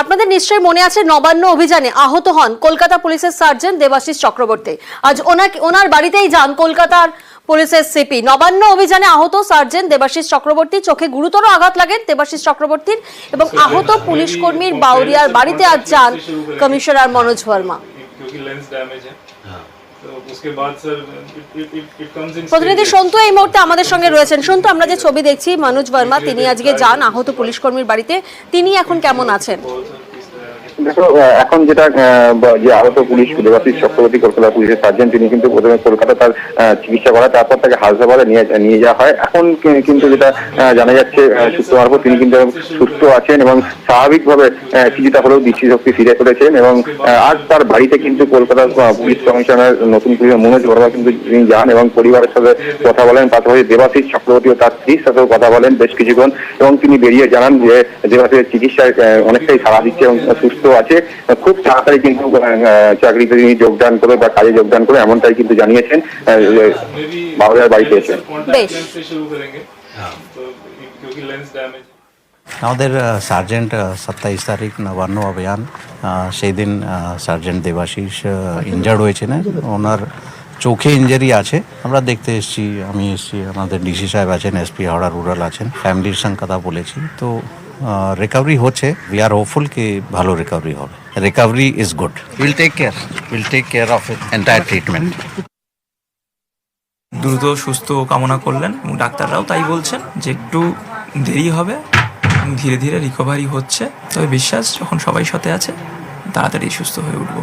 আপনাদের নিশ্চয়ই মনে আছে নবান্ন অভিযানে আহত হন কলকাতা পুলিশের সার্জেন্ট দেবাশিস চক্রবর্তী। আজ ওনার বাড়িতেই যান কলকাতার পুলিশের সিপি। নবান্ন অভিযানে আহত সার্জেন্ট দেবাশিস চক্রবর্তী, চোখে গুরুতর আঘাত লাগেন দেবাশিস চক্রবর্তীর এবং আহত পুলিশ কর্মীর বাউরিয়ার বাড়িতে আজ যান কমিশনার মনোজ ভার্মা। প্রতিনিধি সন্তু এই মুহূর্তে আমাদের সঙ্গে রয়েছেন। সন্তু, আমরা যে ছবি দেখছি মনোজ ভার্মা তিনি আজকে যান আহত পুলিশ কর্মীর বাড়িতে, তিনি এখন কেমন আছেন? দেখো, এখন যেটা যে আহত পুলিশ দেবাশিস চক্রবর্তী কলকাতা পুলিশের সার্জেন্ট, তিনি কিন্তু প্রথমে কলকাতা তার চিকিৎসা করা, তারপর তাকে হাসপাতালে নিয়ে যাওয়া হয়। এখন কিন্তু যেটা জানা যাচ্ছে সূত্র মারফত তিনি কিন্তু সুস্থ আছেন এবং স্বাভাবিকভাবে কিছুটা হলেও দৃষ্টিশক্তি ফিরে ফেলেছেন এবং আজ তার বাড়িতে কিন্তু কলকাতার পুলিশ কমিশনার নতুন পুলিশ মনোজ ভার্মা কিন্তু তিনি যান এবং পরিবারের সাথে কথা বলেন। পাশাপাশি দেবাশিস চক্রবর্তী ও তার স্ত্রীর সাথেও কথা বলেন বেশ কিছুক্ষণ এবং তিনি বেরিয়ে জানান যে দেবাশিসের চিকিৎসায় অনেকটাই সাড়া দিচ্ছে এবং সুস্থ আছে। খুব তাড়াতাড়ি কিন্তু চাকরিতে তিনি যোগদান করে বা কাজে যোগদান করে এমনটাই কিন্তু জানিয়েছেন বাবুরার বাড়িতে এসে। আমাদের সার্জেন্ট 27 তারিখ নবান্ন অভিযান, সেই দিন সার্জেন্ট দেবাশিস ইনজার্ড হয়েছেন, ওনার চোখে ইঞ্জারি আছে। আমরা দেখতে এসেছি, আমি এসেছি, আমাদের ডিসি সাহেব আছেন, এসপি হাওড়া রুরাল আছেন, ফ্যামিলির সঙ্গে কথা বলেছি। তো রিকভারি হচ্ছে, উই আর হোপফুল কি ভালো রিকভারি হবে। Recovery is good, will take care of entire treatment. দ্রুত সুস্থ কামনা করলেন এবং ডাক্তাররাও তাই বলছেন যে একটু দেরি হবে, ধীরে ধীরে রিকভারি হচ্ছে। তবে বিশ্বাস যখন সবাই সাথে আছে তাড়াতাড়ি সুস্থ হয়ে উঠবো।